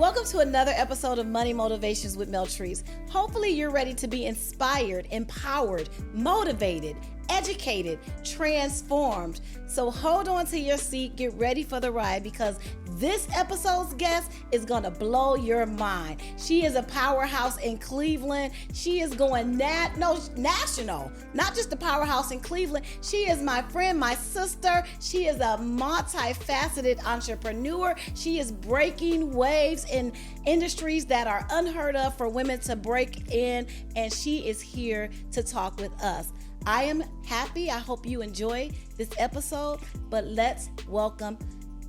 Welcome to another episode of Money Motivations with Meltrice. Hopefully you're ready to be inspired, empowered, motivated, educated, transformed. So hold on to your seat, get ready for the ride, because this episode's guest is going to blow your mind. She is a powerhouse in Cleveland. She is going national, not just a powerhouse in Cleveland. She is my friend, my sister. She is a multifaceted entrepreneur. She is breaking waves in industries that are unheard of for women to break in, and she is here to talk with us. I am happy. I hope you enjoy this episode, but let's welcome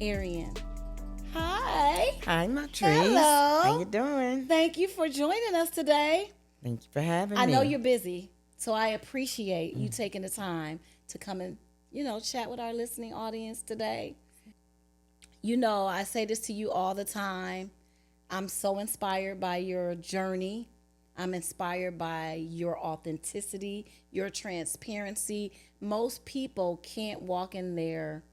Ariane. Hi. Hi, Meltrice. Hello. How you doing? Thank you for joining us today. Thank you for having me. I know you're busy, so I appreciate you taking the time to come and, chat with our listening audience today. I say this to you all the time. I'm so inspired by your journey. I'm inspired by your authenticity, your transparency. Most people can't walk in their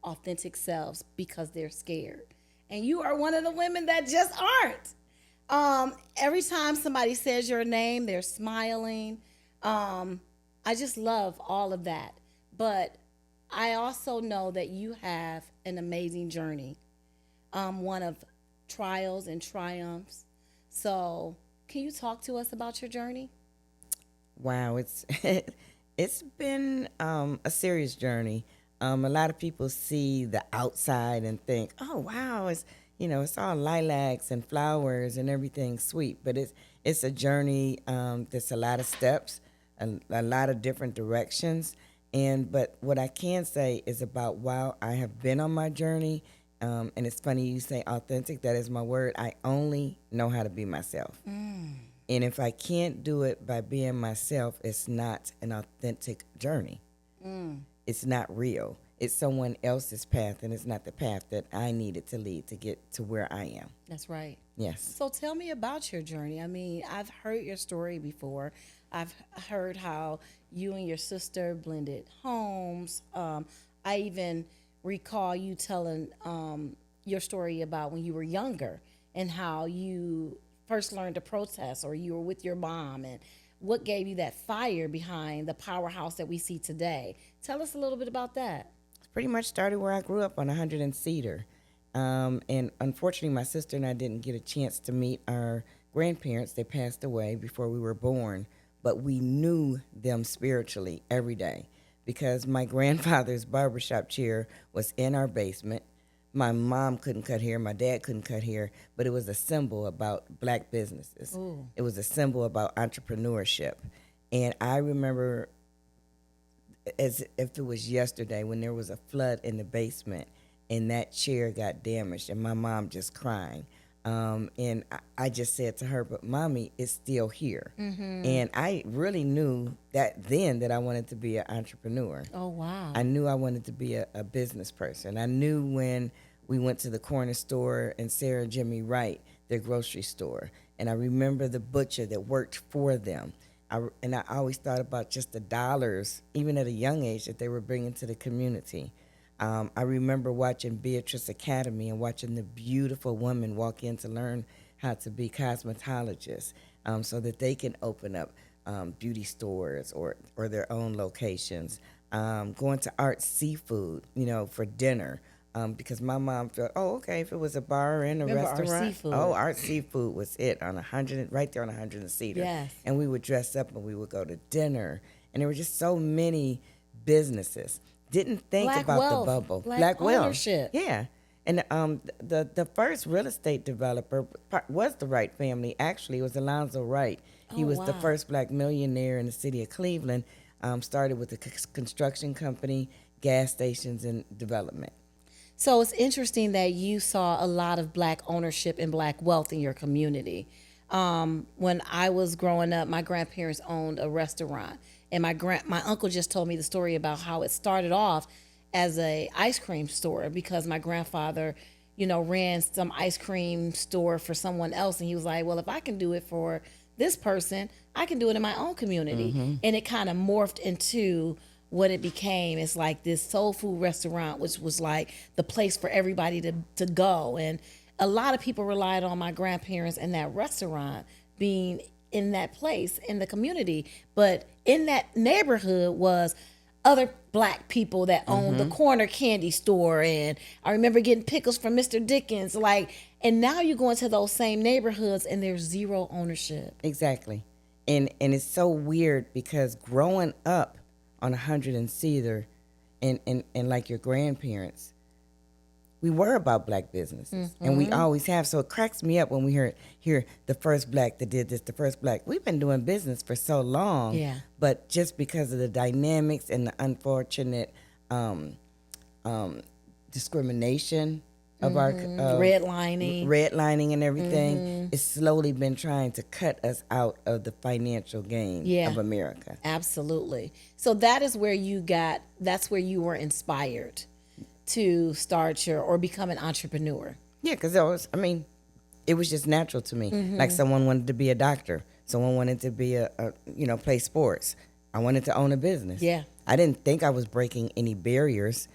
authentic selves because they're scared. And you are one of the women that just aren't. Every time somebody says your name, they're smiling. I just love all of that. But I also know that you have an amazing journey, one of trials and triumphs. So can you talk to us about your journey? Wow, it's been a serious journey. A lot of people see the outside and think, "Oh, wow, it's all lilacs and flowers and everything sweet." But it's a journey. There's a lot of steps, a lot of different directions. But what I can say is about while I have been on my journey, and it's funny you say authentic. That is my word. I only know how to be myself. And if I can't do it by being myself, it's not an authentic journey. It's not real. It's someone else's path, and it's not the path that I needed to lead to get to where I am. That's right. Yes. So tell me about your journey. I mean, I've heard your story before. I've heard how you and your sister blended homes. I even recall you telling your story about when you were younger and how you first learned to protest, or you were with your mom, and what gave you that fire behind the powerhouse that we see today. Tell us a little bit about that. Pretty much started where I grew up on 100 and Cedar. And unfortunately, my sister and I didn't get a chance to meet our grandparents. They passed away before we were born, but we knew them spiritually every day because my grandfather's barbershop chair was in our basement. My mom couldn't cut hair. My dad couldn't cut hair, but it was a symbol about black businesses. Ooh. It was a symbol about entrepreneurship. And I remember as if it was yesterday when there was a flood in the basement and that chair got damaged and my mom just crying. And I just said to her, but Mommy, it's still here. Mm-hmm. And I really knew that then that I wanted to be an entrepreneur. Oh, wow. I knew I wanted to be a business person. I knew when we went to the corner store and Sarah and Jimmy Wright, their grocery store. And I remember the butcher that worked for them. And I always thought about just the dollars, even at a young age, that they were bringing to the community. I remember watching Beatrice Academy and watching the beautiful women walk in to learn how to be cosmetologists so that they can open up beauty stores or their own locations. Going to Art Seafood, for dinner. Because my mom felt, if it was a bar and a restaurant. Art Seafood. Art Seafood was it on 100, right there on 100 and Cedar. Yes. And we would dress up and we would go to dinner. And there were just so many businesses. Didn't think Black about wealth, the bubble. Black ownership. Wealth. Yeah. And the first real estate developer was the Wright family. Actually, it was Alonzo Wright. He was the first black millionaire in the city of Cleveland. Started with a construction company, gas stations, and development. So it's interesting that you saw a lot of black ownership and black wealth in your community. When I was growing up, my grandparents owned a restaurant, and my uncle just told me the story about how it started off as a ice cream store because my grandfather, ran some ice cream store for someone else, and he was like, well, if I can do it for this person, I can do it in my own community. Mm-hmm. And it kind of morphed into what it became. It's like this soul food restaurant, which was like the place for everybody to go. And a lot of people relied on my grandparents and that restaurant being in that place in the community. But in that neighborhood was other black people that owned the corner candy store, and I remember getting pickles from Mr. Dickens. Like, and now you go into those same neighborhoods and there's zero ownership. Exactly. And it's so weird because growing up on 100 and Cedar and like your grandparents, we were about black businesses, and we always have. So it cracks me up when we hear the first black that did this, the first black. We've been doing business for so long, but just because of the dynamics and the unfortunate discrimination of our redlining and everything, it's slowly been trying to cut us out of the financial game of America. Absolutely. So that is where that's where you were inspired to start or become an entrepreneur. Yeah, because it was just natural to me. Like someone wanted to be a doctor, someone wanted to be play sports. I wanted to own a business. Yeah. I didn't think I was breaking any barriers.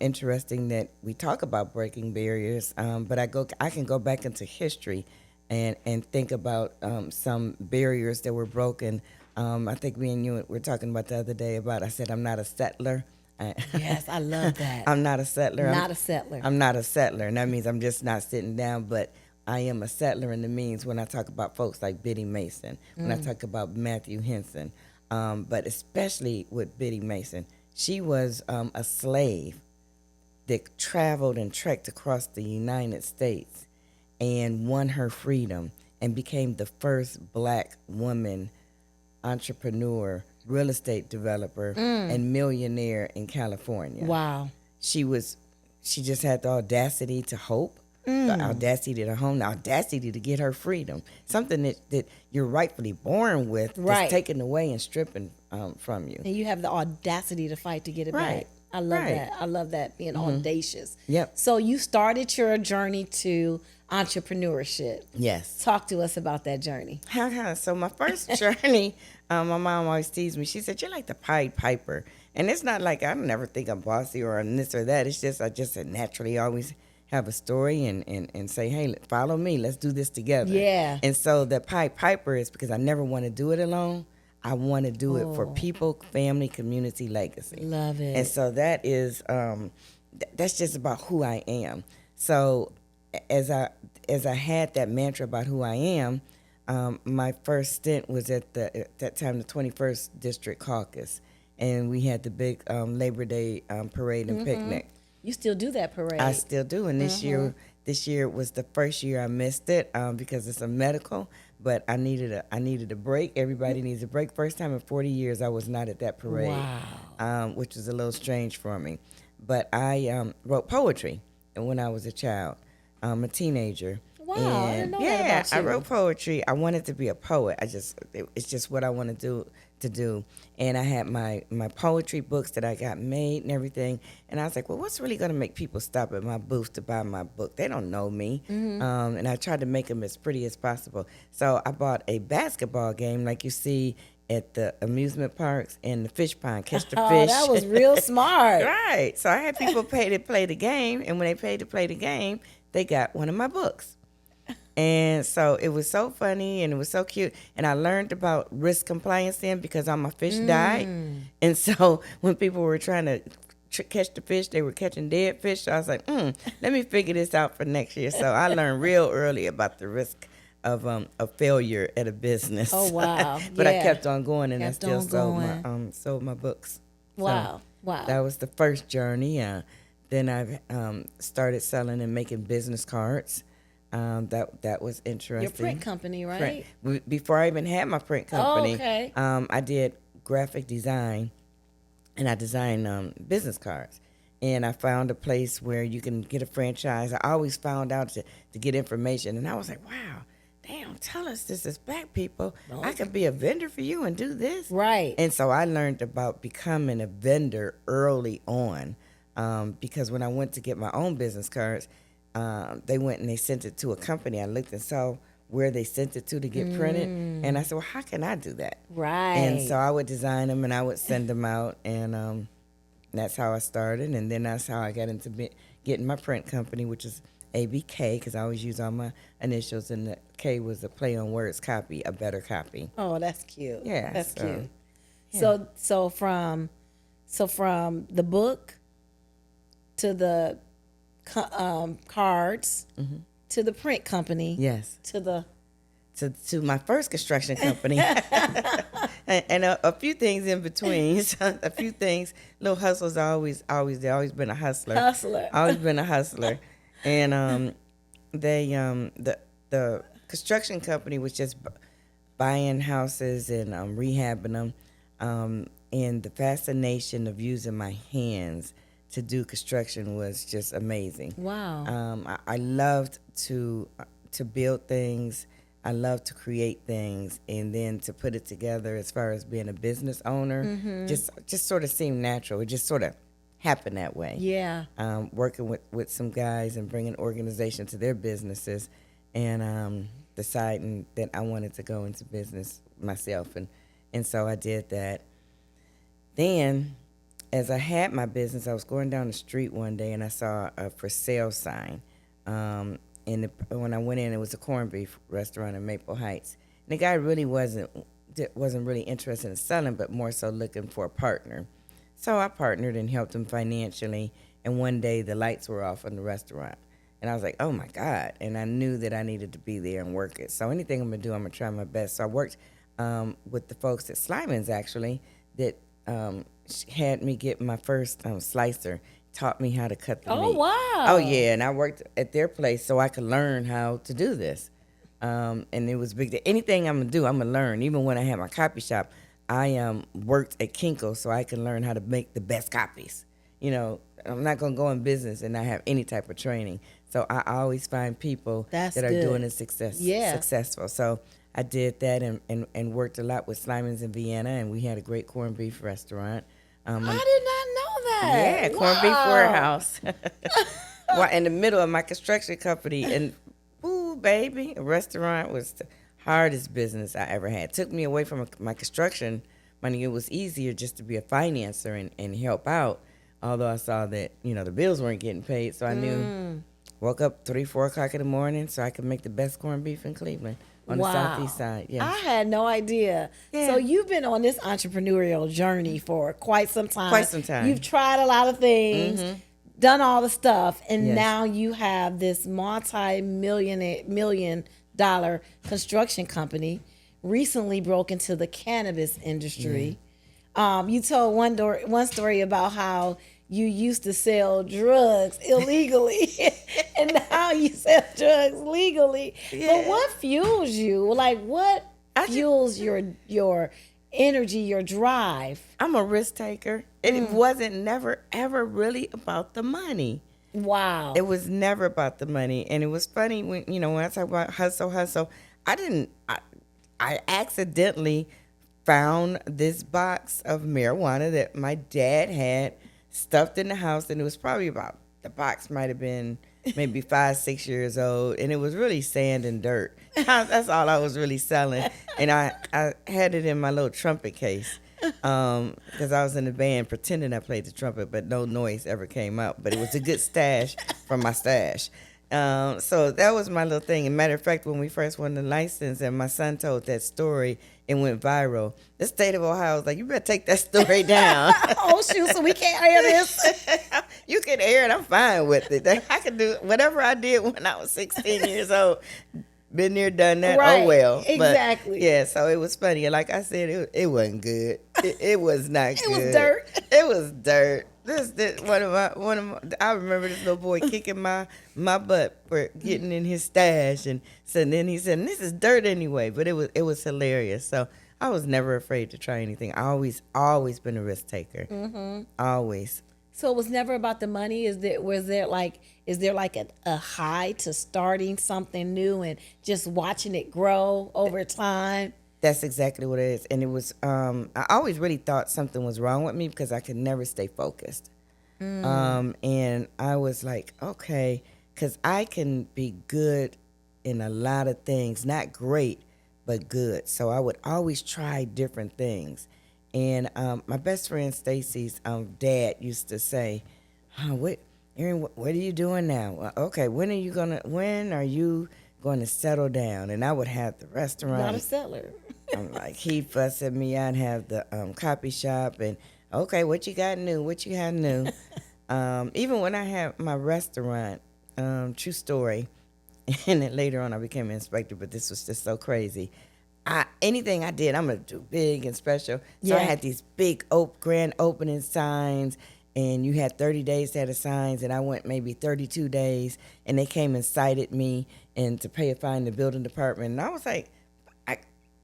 Interesting that we talk about breaking barriers, but I can go back into history and think about some barriers that were broken. I think me and you were talking about the other day I said I'm not a settler. Yes, I love that. I'm not a settler. I'm not a settler, and that means I'm just not sitting down, but I am a settler in the means when I talk about folks like Biddy Mason, when I talk about Matthew Henson, but especially with Biddy Mason. She was a slave that traveled and trekked across the United States and won her freedom and became the first black woman entrepreneur, real estate developer, and millionaire in California. Wow. She just had the audacity to hope, the audacity to home, the audacity to get her freedom. Something that you're rightfully born with, that's taken away and stripping from you. And you have the audacity to fight to get it back. I love that. I love that, being audacious. Yep. So you started your journey to entrepreneurship. Yes. Talk to us about that journey. So my first journey, my mom always teased me. She said, "You're like the Pied Piper." And it's not like I never think I'm bossy or this or that. It's just I just naturally always have a story and say, "Hey, follow me. Let's do this together." Yeah. And so the Pied Piper is because I never want to do it alone. I want to do it for people, family, community, legacy. Love it. And so that is that's just about who I am. So as I had that mantra about who I am, my first stint was at that time the 21st District Caucus, and we had the big Labor Day parade and picnic. You still do that parade? I still do, and this year was the first year I missed it because it's a medical. But I needed a break. Everybody needs a break. First time in 40 years I was not at that parade, which was a little strange for me. But I wrote poetry when I was a child, a teenager. Wow, I didn't know that about you. I wrote poetry. I wanted to be a poet. It's just what I want to do. And I had my poetry books that I got made and everything. And I was like, well, what's really going to make people stop at my booth to buy my book? They don't know me. And I tried to make them as pretty as possible. So I bought a basketball game like you see at the amusement parks and the fish pond, catch the fish. That was real smart. Right. So I had people pay to play the game. And when they paid to play the game, they got one of my books. And so it was so funny and it was so cute. And I learned about risk compliance then because all my fish died. And so when people were trying to catch the fish, they were catching dead fish. So I was like, let me figure this out for next year. So I learned real early about the risk of failure at a business. Oh, wow. But I kept on going and I still sold my books. Wow. So that was the first journey. Then I started selling and making business cards. That was interesting. Your print company, right? Before I even had my print company, okay. I did graphic design, and I designed business cards. And I found a place where you can get a franchise. I always found out to get information, and I was like, wow, damn, tell us this as black people. I could be a vendor for you and do this. Right. And so I learned about becoming a vendor early on because when I went to get my own business cards, they went and they sent it to a company. I looked and saw where they sent it to get printed. And I said, well, how can I do that? Right. And so I would design them and I would send them out. And that's how I started. And then that's how I got into getting my print company, which is ABK, because I always use all my initials, and the K was a play on words copy, a better copy. Oh, that's cute. Yeah, That's so, cute. yeah. So from the book to the cards to the print company Yes. to the To my first construction company, and a few things in between. So a few things, little hustles. Always been a hustler. hustler. Always been a hustler, and the construction company was just buying houses and rehabbing them, and the fascination of using my hands to do construction was just amazing. Wow. I loved to build things. I love to create things, and then to put it together as far as being a business owner, just sort of seemed natural. It just sort of happened that way. Yeah. Working with some guys and bringing organization to their businesses, and deciding that I wanted to go into business myself, and so I did that. Then, as I had my business, I was going down the street one day and I saw a for sale sign. And when I went in, it was a corned beef restaurant in Maple Heights. And the guy really wasn't really interested in selling, but more so looking for a partner. So I partnered and helped him financially. And one day the lights were off in the restaurant. And I was like, oh my God. And I knew that I needed to be there and work it. So anything I'm going to do, I'm going to try my best. So I worked with the folks at Slyman's, actually, that had me get my first slicer, taught me how to cut the meat. Oh, wow. Oh, yeah. And I worked at their place so I could learn how to do this. And it was big. Anything I'm going to do, I'm going to learn. Even when I had my copy shop, I worked at Kinko so I can learn how to make the best copies. You know, I'm not going to go in business and not have any type of training. So I always find people That's that are good. doing it successful. So I did that and worked a lot with Slyman's in Vienna, and we had a great corned beef restaurant. I did not know that. Yeah, corned beef warehouse. Well, in the middle of my construction company, and ooh, baby, a restaurant was the hardest business I ever had. Took me away from my construction money. It was easier just to be a financer and help out. Although I saw that, you know, the bills weren't getting paid, so I knew. Woke up 3, 4 o'clock in the morning so I could make the best corned beef in Cleveland on the southeast side. Yeah. I had no idea. Yeah. So you've been on this entrepreneurial journey for quite some time. Quite some time. You've tried a lot of things, done all the stuff, and Yes. now you have this multi-million dollar construction company. Recently broke into the cannabis industry. You told one story about how you used to sell drugs illegally, and now you sell drugs legally. Yeah. But what fuels you? Like, what fuels your energy, your drive? I'm a risk taker. It wasn't never, ever really about the money. Wow. It was never about the money. And it was funny when I talk about hustle, I accidentally found this box of marijuana that my dad had stuffed in the house, and it was probably the box might have been maybe 5, 6 years old, and it was really sand and dirt. That's all I was really selling. And I had it in my little trumpet case because I was in the band pretending I played the trumpet, but no noise ever came out. But it was a good stash from my stash. So that was my little thing. And matter of fact, when we first won the license and my son told that story, it went viral. The state of Ohio was like, you better take that story down. Oh, shoot, so we can't air this? You can air it. I'm fine with it. I can do whatever I did when I was 16 years old. Been there, done that. Right, Oh, well. exactly. But, yeah, so it was funny. And like I said, it wasn't good. It was not good. It was dirt. It was dirt. This one of my I remember this little boy kicking my butt for getting in his stash, and so then he said, "This is dirt anyway." But it was hilarious. So I was never afraid to try anything. I always been a risk taker. Always. So it was never about the money. Is there like a high to starting something new and just watching it grow over time? That's exactly what it is. And it was, I always really thought something was wrong with me because I could never stay focused. And I was like, okay, because I can be good in a lot of things, not great, but good. So I would always try different things. And my best friend Stacy's dad used to say, Erin, what are you doing now? Well, okay, when are you going to settle down? And I would have the restaurant. Not a settler. I'm like, he fuss at me. I'd have the copy shop, and okay, what you got new? What you have new? Even when I had my restaurant, true story, and then later on I became an inspector, but this was just so crazy. Anything I did, I'm gonna do big and special. So I had these big grand opening signs, and you had 30 days to have the signs, and I went maybe 32 days, and they came and cited me and to pay a fine in the building department, and I was like,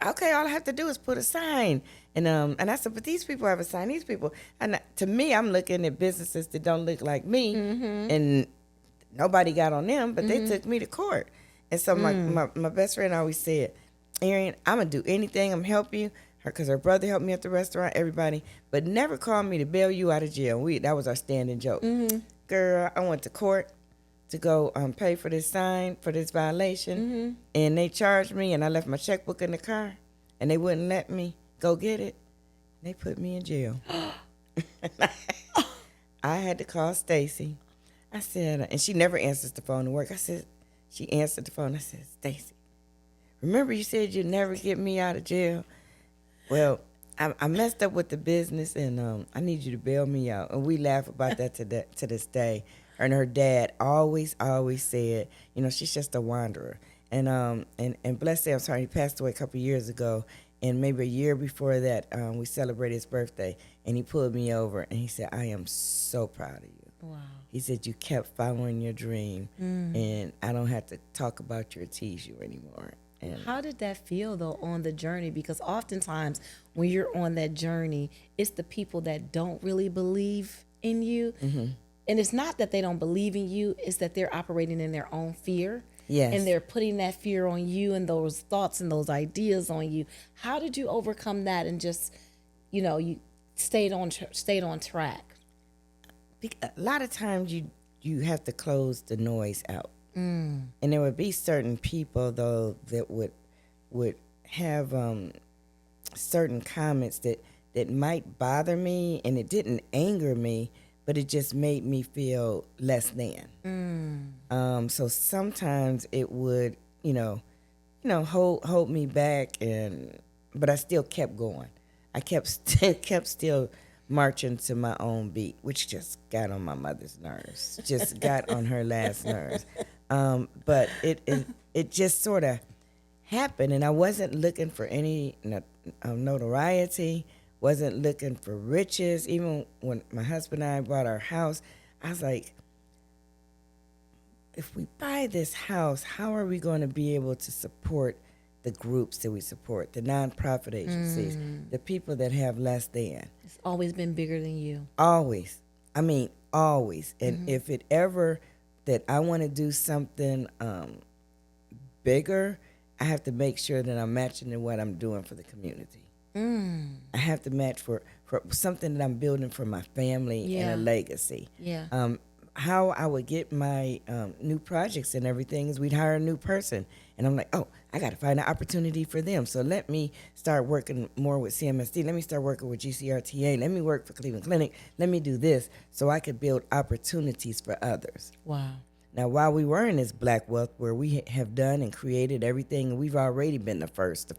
okay, all I have to do is put a sign. And I said, but these people have a sign, these people. And to me, I'm looking at businesses that don't look like me, and nobody got on them, but they took me to court. And so my best friend always said, Ariane, I'm going to do anything, I'm going to help you, because her brother helped me at the restaurant, everybody, but never call me to bail you out of jail. That was our standing joke. Girl, I went to court to go pay for this sign, for this violation, and they charged me, and I left my checkbook in the car, and they wouldn't let me go get it. They put me in jail. I had to call Stacy. I said, and she never answers the phone to work. She answered the phone. I said, Stacy, remember you said you'd never get me out of jail? Well, I messed up with the business, and I need you to bail me out. And we laugh about that to this day. And her dad always said, she's just a wanderer. And bless him, I'm sorry, he passed away a couple of years ago. And maybe a year before that, we celebrated his birthday. And he pulled me over, and he said, I am so proud of you. Wow. He said, you kept following your dream, and I don't have to talk about you or tease you anymore. And how did that feel, though, on the journey? Because oftentimes when you're on that journey, it's the people that don't really believe in you. And it's not that they don't believe in you, it's that they're operating in their own fear. Yes. And they're putting that fear on you and those thoughts and those ideas on you. How did you overcome that and just, you stayed on track? A lot of times you have to close the noise out. And there would be certain people, though, that would have certain comments that might bother me, and it didn't anger me, but it just made me feel less than. So sometimes it would, hold me back, but I still kept going. I kept still marching to my own beat, which just got on my mother's nerves. Just got on her last nerves. But it just sort of happened, and I wasn't looking for any notoriety. Wasn't looking for riches. Even when my husband and I bought our house, I was like, if we buy this house, how are we going to be able to support the groups that we support, the nonprofit agencies, the people that have less than? It's always been bigger than you. Always. I mean, always. And if it ever that I want to do something bigger, I have to make sure that I'm matching to what I'm doing for the community. I have to match for something that I'm building for my family and a legacy. How I would get my new projects and everything is we'd hire a new person. And I'm like, oh, I got to find an opportunity for them. So let me start working more with CMSD. Let me start working with GCRTA. Let me work for Cleveland Clinic. Let me do this so I could build opportunities for others. Wow. Now, while we were in this Black Wealth where we have done and created everything, and we've already been the first.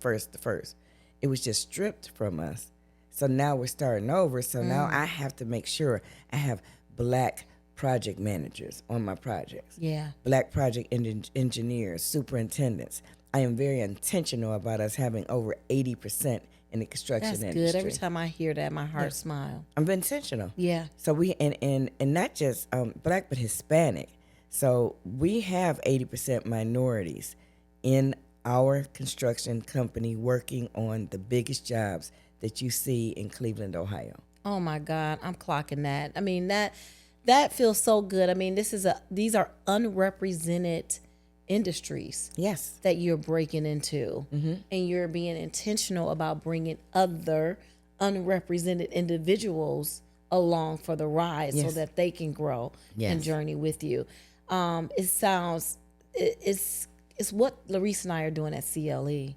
It was just stripped from us. So now we're starting over. So now I have to make sure I have Black project managers on my projects. Black project engineers, superintendents. I am very intentional about us having over 80% in the construction industry. That's good. Every time I hear that, my heart smiles. I'm intentional. Yeah. So we and not just Black, but Hispanic. So we have 80% minorities in our construction company working on the biggest jobs that you see in Cleveland, Ohio. Oh my God, I'm clocking that. I mean, that feels so good. I mean, these are unrepresented industries. Yes. That you're breaking into. And you're being intentional about bringing other unrepresented individuals along for the ride so that they can grow and journey with you. It's what Larice and I are doing at CLE.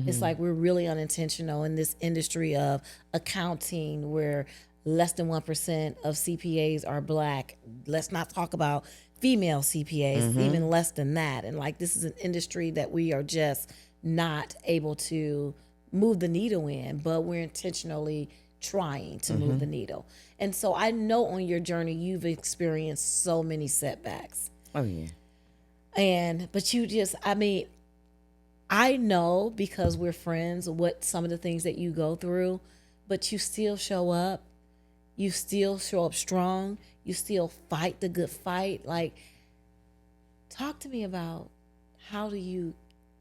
It's like we're really unintentional in this industry of accounting. We're less than 1% of CPAs are black. Let's not talk about female CPAs, even less than that. And like, this is an industry that we are just not able to move the needle in, but we're intentionally trying to move the needle. And so I know on your journey, you've experienced so many setbacks. Oh, yeah. But you just, I mean, I know because we're friends what some of the things that you go through, but you still show up. You still show up strong. You still fight the good fight. Like, talk to me about how do you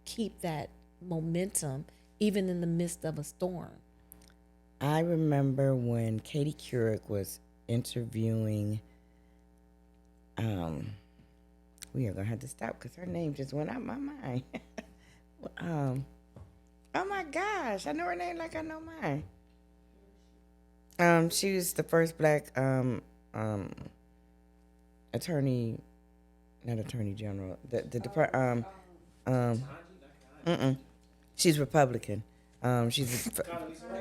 keep that momentum even in the midst of a storm? I remember when Katie Couric was interviewing, we are going to have to stop because her name just went out my mind. Oh my gosh, I know her name like I know mine. She was the first black attorney, not attorney general. She's Republican. She's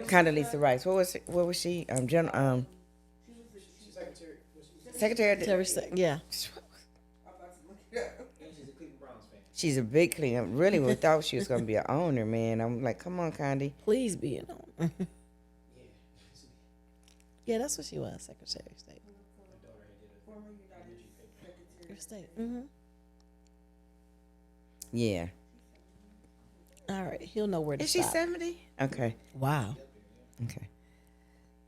Condoleezza Rice. What was she? General. Secretary. Yeah. She's a big Cleveland. Really, we thought she was going to be an owner, man. I'm like, come on, Condi. Please be an owner. Yeah, that's what she was, Secretary of State. State. Yeah. All right, he'll know where to Is stop. she 70? Okay. Wow. Okay.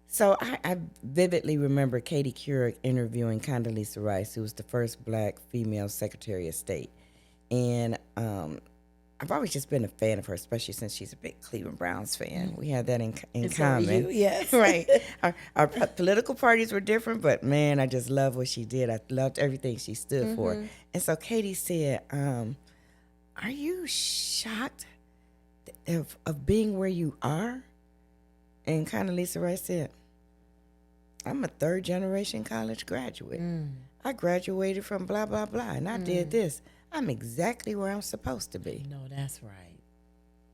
So I vividly remember Katie Couric interviewing Condoleezza Rice, who was the first black female Secretary of State. And I've always just been a fan of her, especially since she's a big Cleveland Browns fan. We had that in common. So you, yes. Right. Our political parties were different, but man, I just love what she did. I loved everything she stood for. And so Katie said, are you shocked of being where you are? And Condoleezza Rice said, I'm a third generation college graduate. I graduated from blah, blah, blah, and I did this. I'm exactly where I'm supposed to be. No, that's right.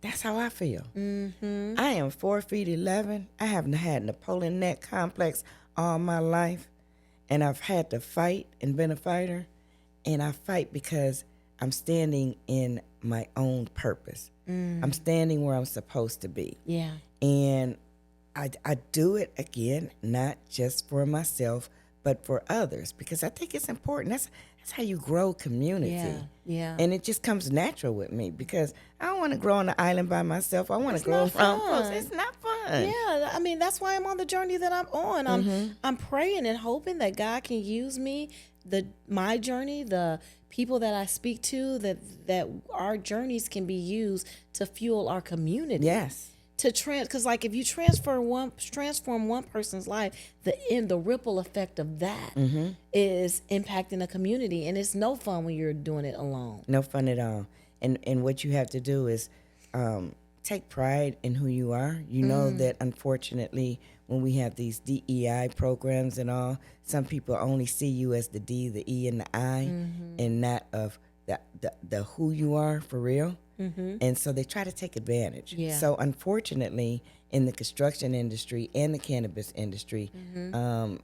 That's how I feel. I am 4'11". I haven't had Napoleon neck complex all my life, and I've had to fight and been a fighter, and I fight because I'm standing in my own purpose. I'm standing where I'm supposed to be. Yeah. And I do it, again, not just for myself, but for others, because I think it's important. That's how you grow community. Yeah. And it just comes natural with me because I don't want to grow on the island by myself. I want to grow around folks. It's not fun. Yeah, I mean, that's why I'm on the journey that I'm on. I'm praying and hoping that God can use me, my journey, the people that I speak to, that our journeys can be used to fuel our community. Yes. Because like if you transform one person's life, the ripple effect of that is impacting a community, and it's no fun when you're doing it alone. No fun at all. And what you have to do is take pride in who you are. You know that unfortunately when we have these DEI programs and all, some people only see you as the D, the E, and the I, and not of the who you are for real. And so they try to take advantage. Yeah. So unfortunately, in the construction industry and the cannabis industry,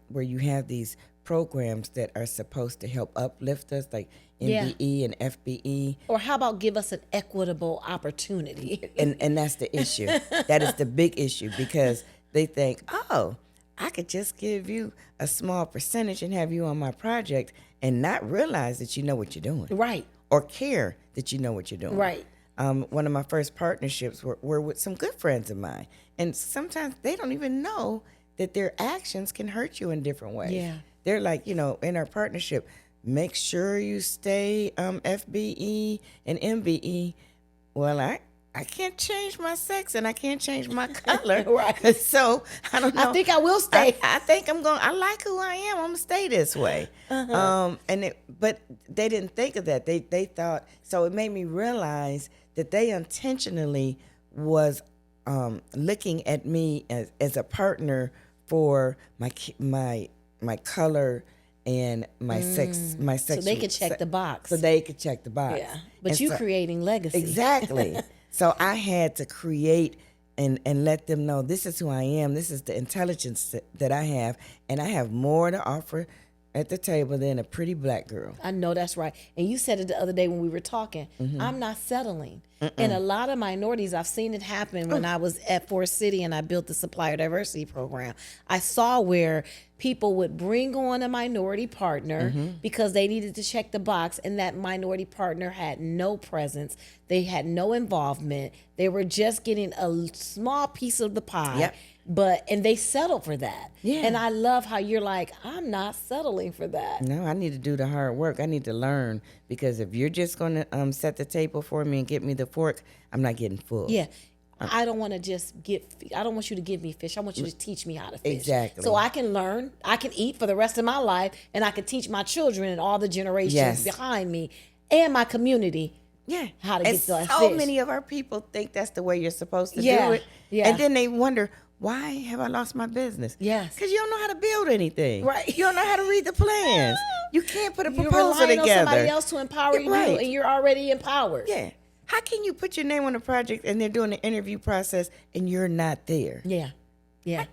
where you have these programs that are supposed to help uplift us, like MBE and FBE. Or how about give us an equitable opportunity? And that's the issue. That is the big issue, because they think, oh, I could just give you a small percentage and have you on my project and not realize that you know what you're doing. Right. Or care that you know what you're doing. Right. One of my first partnerships were with some good friends of mine. And sometimes they don't even know that their actions can hurt you in different ways. Yeah. They're like, in our partnership, make sure you stay FBE and MBE. Well, I can't change my sex and I can't change my color. Right. So I don't know. I think I will stay. I think I like who I am. I'm going to stay this way. But they didn't think of that. They thought, so it made me realize that they intentionally was looking at me as a partner for my color and my sex, my sexual. So they could check the box. So they could check the box. Yeah. But you creating legacy. Exactly. So I had to create and let them know this is who I am. This is the intelligence that I have, and I have more to offer at the table than a pretty black girl. I know that's right. And you said it the other day when we were talking. I'm not settling. And a lot of minorities, I've seen it happen when I was at Forest City and I built the supplier diversity program. I saw where people would bring on a minority partner because they needed to check the box, and that minority partner had no presence. They had no involvement. They were just getting a small piece of the pie. Yep. And they settled for that. Yeah. And I love how you're like, I'm not settling for that. No, I need to do the hard work. I need to learn, because if you're just going to set the table for me and get me the fork, I'm not getting full. Yeah. I don't want to just I don't want you to give me fish. I want you to teach me how to fish. Exactly. So I can learn, I can eat for the rest of my life, and I can teach my children and all the generations Yes. behind me and my community. Yeah. How to and get the so fish. many of our people think that's the way you're supposed to Yeah, do it. yeah. And then they wonder, why have I lost my business? Yes. Because you don't know how to build anything. Right. You don't know how to read the plans. You can't put a You're proposal relying together. on somebody else to empower you, Right. and you're already empowered. Yeah. How can you put your name on a project and they're doing the interview process and you're not there? Yeah. Yeah.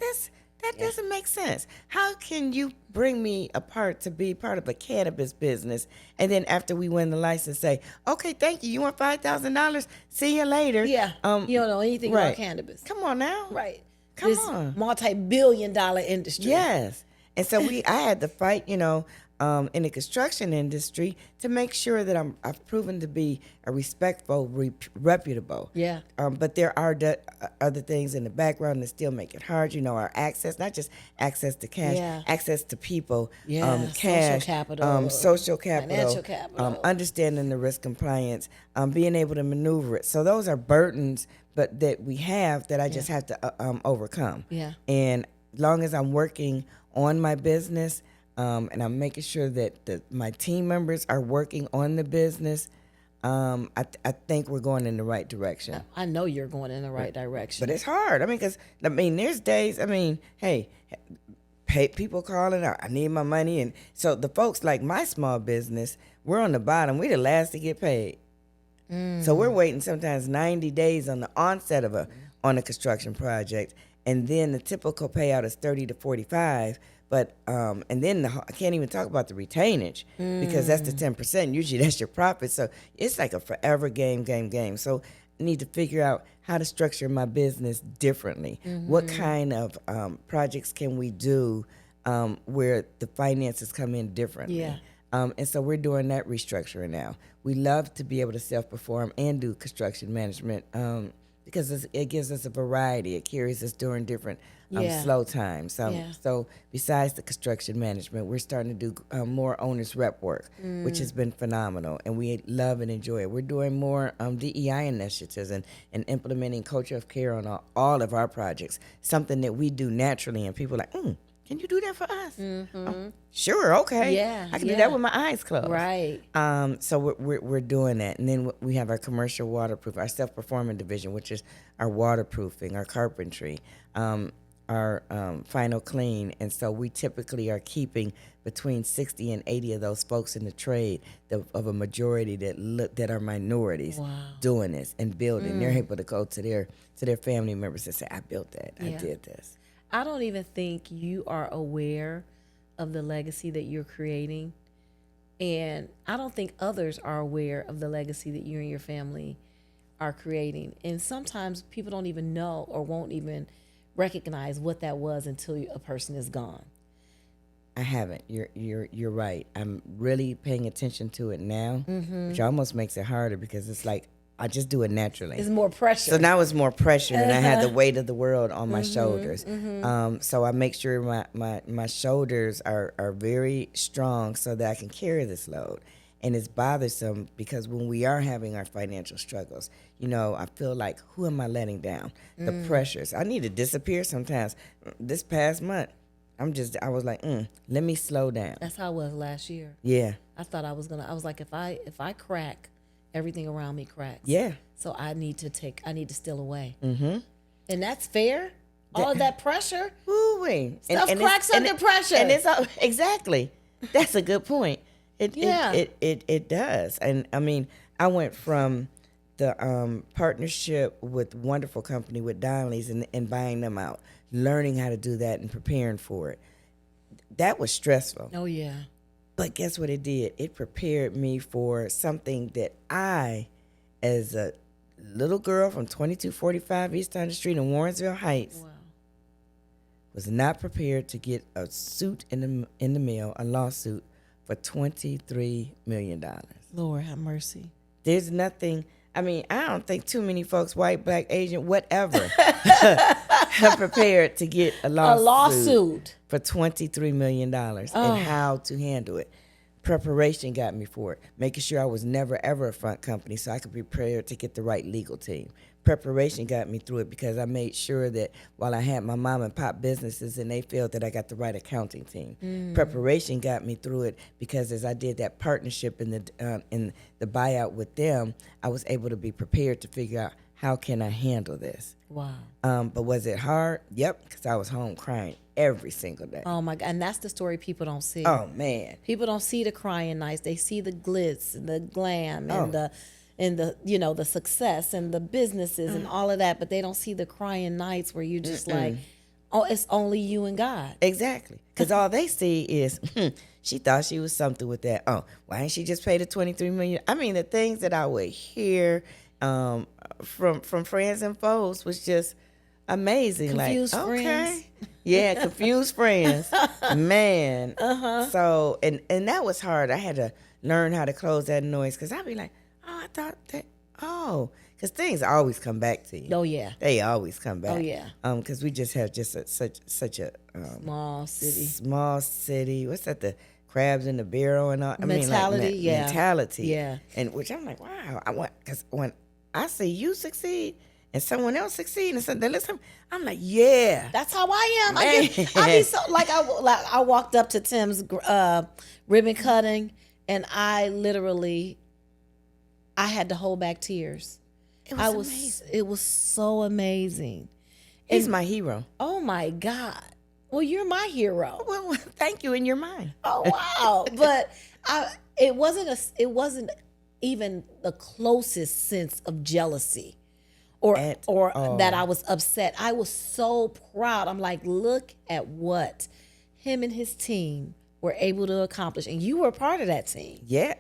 That doesn't make sense. How can you bring me apart to be part of a cannabis business, and then after we win the license say, okay, thank you, you want $5,000? See you later. Yeah. You don't know anything right. about cannabis. Come on now. Right. Come this on. multi-billion-dollar industry. Yes. And so I had to fight, in the construction industry to make sure that I've proven to be a respectful, reputable. Yeah. But there are other things in the background that still make it hard. Our access, not just access to cash, Yeah. access to people, Yeah, cash, social capital, social capital, financial capital. understanding the risk compliance, being able to maneuver it. So those are burdens, but that we have that I just have to overcome. Yeah. And long as I'm working on my business, and I'm making sure that my team members are working on the business, I think we're going in the right direction. I know you're going in the right direction. But it's hard. Because there's days. Hey, people calling out, I need my money, and so the folks like my small business, we're on the bottom. We're the last to get paid. So we're waiting sometimes 90 days on the onset on a construction project, and then the typical payout is 30 to 45. But and then I can't even talk about the retainage, because that's the 10%. Usually that's your profit. So it's like a forever game. So I need to figure out how to structure my business differently. What kind of projects can we do where the finances come in differently? Yeah. And so we're doing that restructuring now. We love to be able to self-perform and do construction management because it gives us a variety. It carries us during different slow times. So besides the construction management, we're starting to do more owner's rep work, which has been phenomenal, and we love and enjoy it. We're doing more DEI initiatives and implementing culture of care on all of our projects, something that we do naturally, and people are like, can you do that for us? Oh, sure, okay. Yeah, I can do that with my eyes closed. Right. So we're doing that, and then we have our commercial waterproof, our self-performing division, which is our waterproofing, our carpentry, our final clean, and so we typically are keeping between 60 and 80 of those folks in the trade of a majority that are minorities doing this and building. They're able to go to their family members and say, I built that, I did this. I don't even think you are aware of the legacy that you're creating. And I don't think others are aware of the legacy that you and your family are creating. And sometimes people don't even know or won't even recognize what that was until a person is gone. I haven't. You're right. I'm really paying attention to it now, which almost makes it harder because it's like I just do it naturally. It's more pressure. So now it's more pressure, and I have the weight of the world on my shoulders. So I make sure my shoulders are very strong so that I can carry this load. And it's bothersome because when we are having our financial struggles, I feel like, who am I letting down? The pressures. I need to disappear sometimes. This past month, I was like, let me slow down. That's how it was last year. Yeah. I thought I was like, if I crack, everything around me cracks. Yeah. So I need to steal away. Mm-hmm. And that's fair. All of that pressure. Ooh-wee. Stuff cracks under pressure. And it's exactly. That's a good point. It Yeah. It does. And I went from the partnership with wonderful company with Donnelly's and buying them out, learning how to do that and preparing for it. That was stressful. Oh yeah. But guess what it did? It prepared me for something that I, as a little girl from 2245 East 100th Street in Warrensville Heights, Wow. was not prepared to get a suit in the mail, a lawsuit for $23 million. Lord have mercy. There's nothing. I mean, I don't think too many folks, white, black, Asian, whatever, are prepared to get a lawsuit for $23 million and how to handle it. Preparation got me for it, making sure I was never, ever a front company so I could be prepared to get the right legal team. Preparation got me through it because I made sure that while I had my mom and pop businesses and they felt that I got the right accounting team. Preparation got me through it because as I did that partnership in the buyout with them, I was able to be prepared to figure out how can I handle this. Wow. But was it hard? Yep, because I was home crying every single day. Oh my God. And that's the story people don't see. Oh man. People don't see the crying nights. They see the glitz and the glam and the you know, the success and the businesses and all of that, but they don't see the crying nights where you just like, oh, it's only you and God. Exactly. Because all they see is, she thought she was something with that. Oh, why ain't she just paid the $23 million? I mean, the things that I would hear from friends and foes was just amazing. Confused like, friends. okay. Yeah, confused friends. Man. So, and that was hard. I had to learn how to close that noise because I'd be like, oh, I thought that, because things always come back to you. Oh yeah. They always come back. Oh, yeah. Because we just have just such a Small city. small city. What's that? The crabs in the barrel and all. Mentality, yeah. Mentality. Yeah. And which I'm like, wow. Because when I see you succeed and someone else succeed and something, listen, I'm like, yeah. That's how I am. Man. I be so like I walked up to Tim's ribbon cutting and I literally had to hold back tears. It was amazing. It was so amazing. He's my hero. Oh my God. Well, you're my hero. Well, thank you, and you're mine. Oh wow. But it wasn't even the closest sense of jealousy or that I was upset. I was so proud. I'm like, look at what him and his team were able to accomplish. And you were part of that team. Yeah,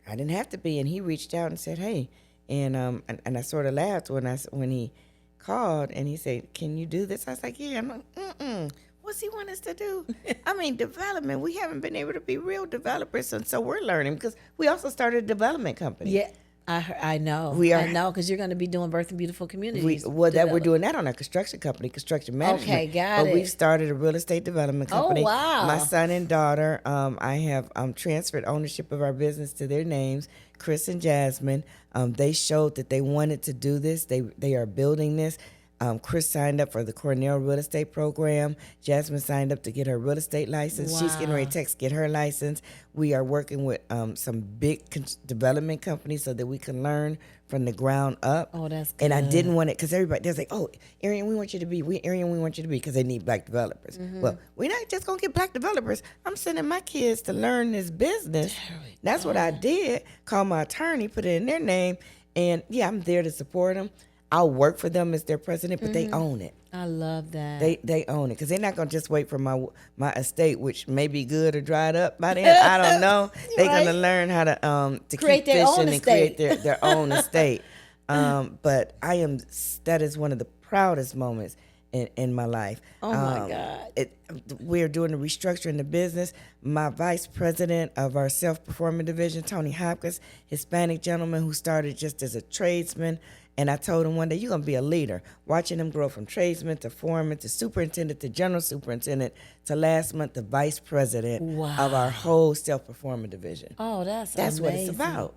I didn't have to be. And he reached out and said, hey, and I sort of laughed when he called and he said, can you do this? I was like, yeah. I'm like, what's he want us to do? I mean, development. We haven't been able to be real developers, and so we're learning because we also started a development company. Yeah, I know. I know because you're going to be doing Birth and Beautiful Communities. We're doing that on our construction company, construction management. Okay, got it. But we've started a real estate development company. Oh, wow. My son and daughter, I have transferred ownership of our business to their names, Chris and Jasmine. They showed that they wanted to do this. They are building this. Chris signed up for the Cornell real estate program. Jasmine signed up to get her real estate license. Wow. She's getting ready to get her license. We are working with some big development companies so that we can learn from the ground up. Oh, that's good. And I didn't want it because everybody, they're like, oh, Ariane, we want you to be because they need black developers. Well, we're not just going to get black developers. I'm sending my kids to learn this business. That's what I did. Call my attorney, put it in their name. And yeah, I'm there to support them. I'll work for them as their president, but they own it. I love that. They own it because they're not going to just wait for my estate, which may be good or dried up by then. I don't know. They're going to learn how to create keep their own fishing and estate. create their own estate. But that is one of the proudest moments in my life. Oh my God. We're doing the restructuring in the business. My vice president of our self-performing division, Tony Hopkins, Hispanic gentleman who started just as a tradesman. And I told him one day, you're going to be a leader. Watching him grow from tradesman to foreman to superintendent to general superintendent to last month the vice president of our whole self-performing division. Oh, that's what it's amazing. about.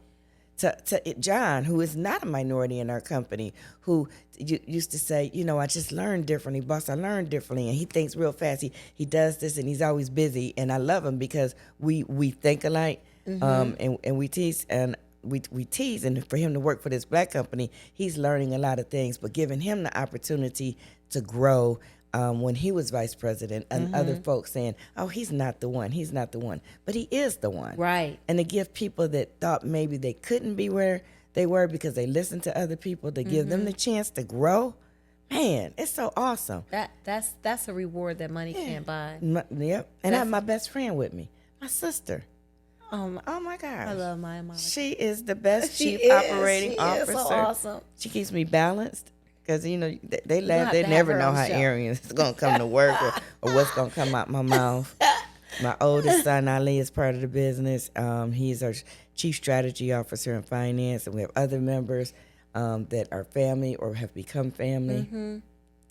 To John, who is not a minority in our company, who used to say, I just learned differently, boss, I learned differently. And he thinks real fast. He does this and he's always busy. And I love him because we think alike and we tease and we tease, and for him to work for this black company, he's learning a lot of things, but giving him the opportunity to grow when he was vice president and other folks saying, oh, he's not the one, but he is the one. Right. And to give people that thought maybe they couldn't be where they were because they listened to other people to give them the chance to grow. Man, it's so awesome. That's a reward that money can't buy. Yep. And I have my best friend with me, my sister. Oh my gosh. I love my Monica. She is the best She chief is. operating She officer. is so awesome. She keeps me balanced because, you know, they laugh. have They to have never her know on how the show. Ariane is going to come to work or what's going to come out my mouth. My oldest son, Ali, is part of the business. He's our chief strategy officer in finance. And we have other members that are family or have become family.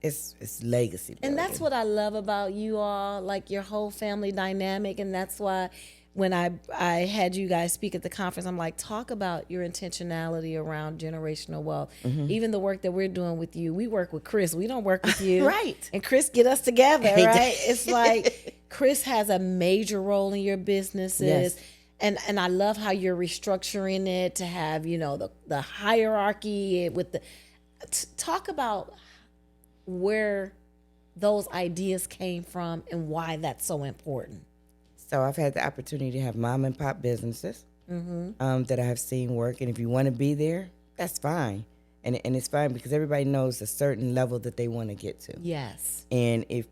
It's legacy building. And that's what I love about you all, like your whole family dynamic. And that's why when I had you guys speak at the conference, I'm like, talk about your intentionality around generational wealth. Even the work that we're doing with you, we work with Chris. We don't work with you. Right. And Chris get us together, He right? does. It's like Chris has a major role in your businesses. Yes. And I love how you're restructuring it to have, you know, the hierarchy with the talk about where those ideas came from and why that's so important. So I've had the opportunity to have mom and pop businesses that I have seen work. And if you want to be there, that's fine. And it's fine because everybody knows a certain level that they want to get to. Yes. And if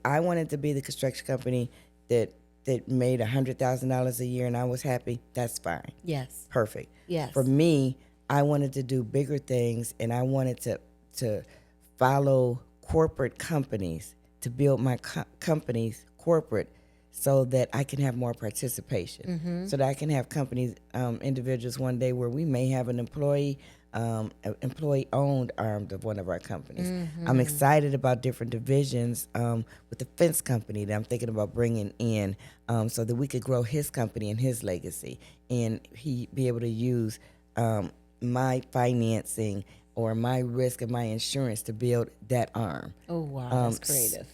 I wanted to be the construction company that made $100,000 a year and I was happy, that's fine. Yes. Perfect. Yes. For me, I wanted to do bigger things and I wanted to follow corporate companies to build my companies corporate so that I can have more participation, so that I can have companies, individuals one day where we may have an employee-owned arm of one of our companies. I'm excited about different divisions with the fence company that I'm thinking about bringing in so that we could grow his company and his legacy, and he be able to use my financing or my risk and my insurance to build that arm. Oh, wow. That's creative.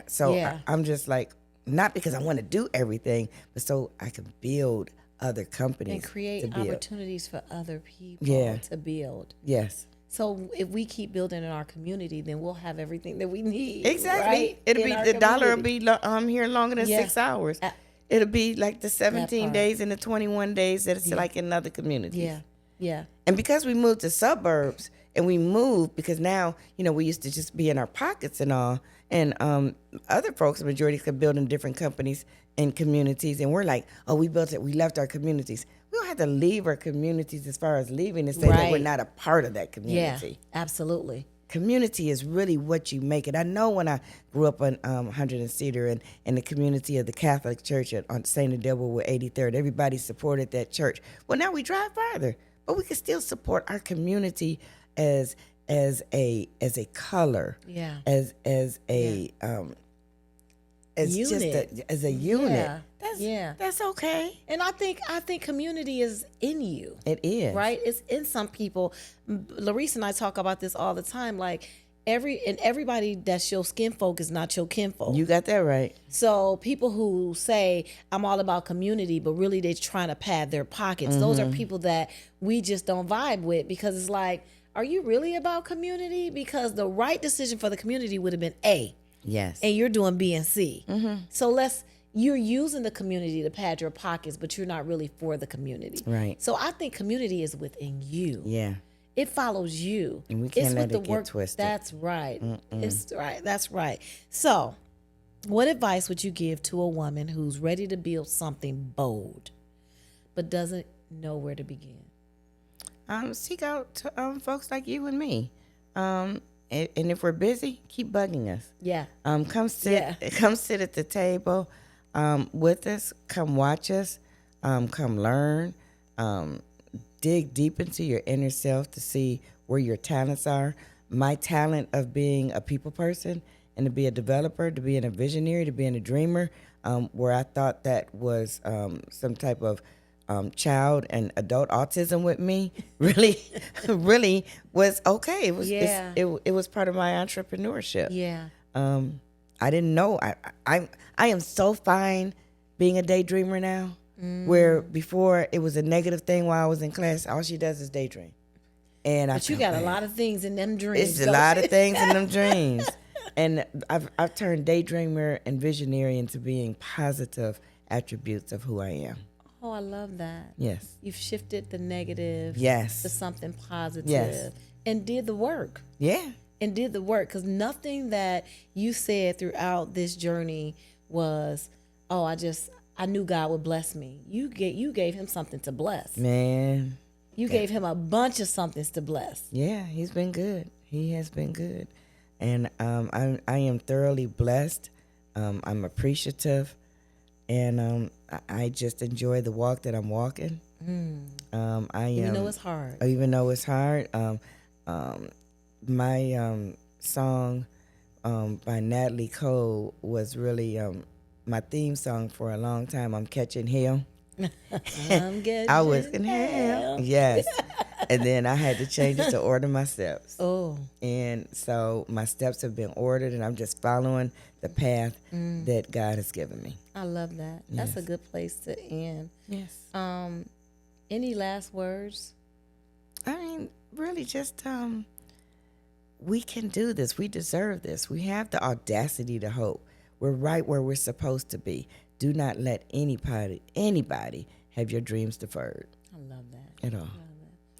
So Yeah. I'm just like, not because I want to do everything, but so I can build other companies. And create to build. opportunities for other people to build. Yes. So if we keep building in our community, then we'll have everything that we need. Exactly. Right? It'll In be our the dollar will community. be here longer than Yeah. 6 hours. It'll be like the 17 part. days and the 21 days that it's like in other communities. Yeah. Yeah. And because we moved to suburbs and we moved because now, you know, we used to just be in our pockets and all. And other folks, the majority could build in different companies and communities. And we're like, oh, we built it. We left our communities. We don't have to leave our communities as far as leaving and say that we're Right. not a part of that Yeah. community. Absolutely. Community is really what you make it. I know when I grew up on 100 and Cedar and in the community of the Catholic Church on St. Adele with 83rd, everybody supported that church. Well, now we drive farther, but we can still support our community as a color, as a as Unit. as a unit. Yeah. That's okay. And I think community is in you. It is. Right? It's in some people. Larissa and I talk about this all the time. Like everybody that's your skinfolk is not your kinfolk. You got that right. So people who say I'm all about community, but really they're trying to pad their pockets. Those are people that we just don't vibe with because it's like, are you really about community? Because the right decision for the community would have been A. Yes. And you're doing B and C. So you're using the community to pad your pockets, but you're not really for the community. Right. So I think community is within you. Yeah. It follows you. And we can't It's let with it the get work. twisted. That's right. It's right. That's right. So, what advice would you give to a woman who's ready to build something bold, but doesn't know where to begin? Seek out to, folks like you and me. And if we're busy, keep bugging us. Yeah. Come sit at the table with us. Come watch us. Come learn. Dig deep into your inner self to see where your talents are. My talent of being a people person and to be a developer, to being a visionary, to being a dreamer, where I thought that was some type of child and adult autism with me, really was okay. It was it was part of my entrepreneurship. Yeah. I didn't know. I am so fine being a daydreamer now. Where before it was a negative thing while I was in class, all she does is daydream. And But you got a lot of things in them dreams. It's a lot of things in them dreams. And I've turned daydreamer and visionary into being positive attributes of who I am. Oh, I love that. Yes. You've shifted the negative Yes. to something positive Yes. and did the work. Yeah. And did the work, because nothing that you said throughout this journey was, oh, I knew God would bless me. You gave him something to bless. Man. You gave him a bunch of somethings to bless. Yeah, he's been good. He has been good. And I am thoroughly blessed. I'm appreciative. And I just enjoy the walk that I'm walking. Even though it's hard. Even though it's hard. My song by Natalie Cole was really my theme song for a long time. I'm catching hell. I'm getting I was in hell. Yes. And then I had to change it to order my steps. Oh. And so my steps have been ordered, and I'm just following the path that God has given me. I love that. That's Yes. a good place to end. Yes. Any last words? I mean, really just we can do this. We deserve this. We have the audacity to hope. We're right where we're supposed to be. Do not let anybody have your dreams deferred I love that. at all.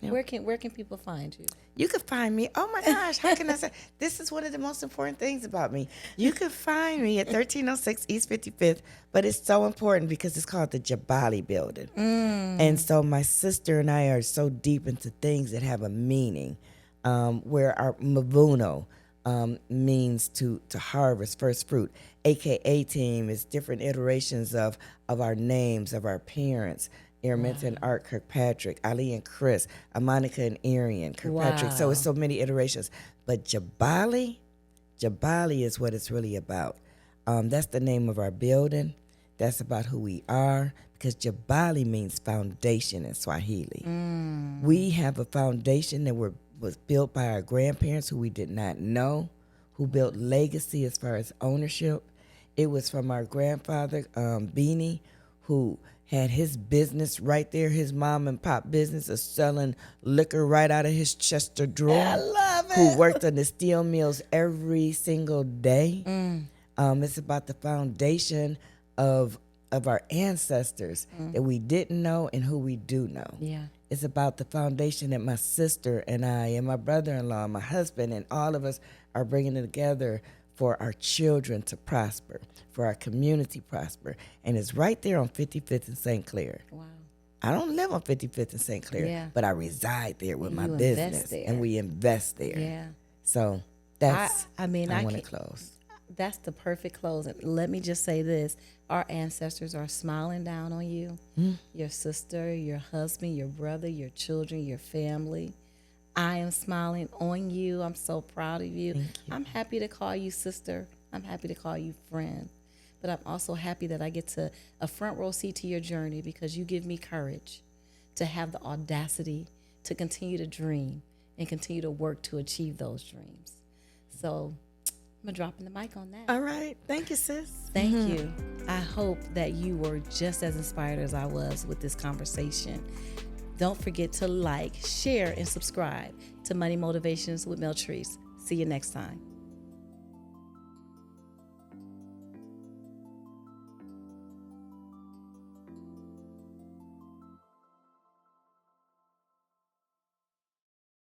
Yep. Where can people find you? You can find me. Oh my gosh, how can I say? This is one of the most important things about me. You can find me at 1306 East 55th, but it's so important because it's called the Jabali Building. And so my sister and I are so deep into things that have a meaning, where our Mavuno means to harvest, first fruit. AKA team is different iterations of our names, of our parents. Araminta and Art Kirkpatrick, Ali and Chris, Monica and Ariane Kirkpatrick. So it's so many iterations. But Jabali is what it's really about. That's the name of our building. That's about who we are, because Jabali means foundation in Swahili. We have a foundation that was built by our grandparents who we did not know, who built legacy as far as ownership. It was from our grandfather, Beanie, who had his business right there, his mom and pop business of selling liquor right out of his Chester drawer. I love it. Who worked on the steel mills every single day. It's about the foundation of our ancestors that we didn't know and who we do know. Yeah. It's about the foundation that my sister and I and my brother-in-law, my husband, and all of us are bringing together for our children to prosper, for our community to prosper. And it's right there on 55th and St. Clair. Wow. I don't live on 55th and St. Clair, Yeah. but I reside there with my You invest business, there. and we invest there. Yeah. So that's, I mean, I I want to can't- close. That's the perfect close. And let me just say this. Our ancestors are smiling down on you. Your sister, your husband, your brother, your children, your family. I am smiling on you. I'm so proud of you. I'm happy to call you sister. I'm happy to call you friend. But I'm also happy that I get to a front row seat to your journey, because you give me courage to have the audacity to continue to dream and continue to work to achieve those dreams. So I'm dropping the mic on that. All right. Thank you, sis. Thank you. I hope that you were just as inspired as I was with this conversation. Don't forget to like, share, and subscribe to Money Motivations with Meltrice. See you next time.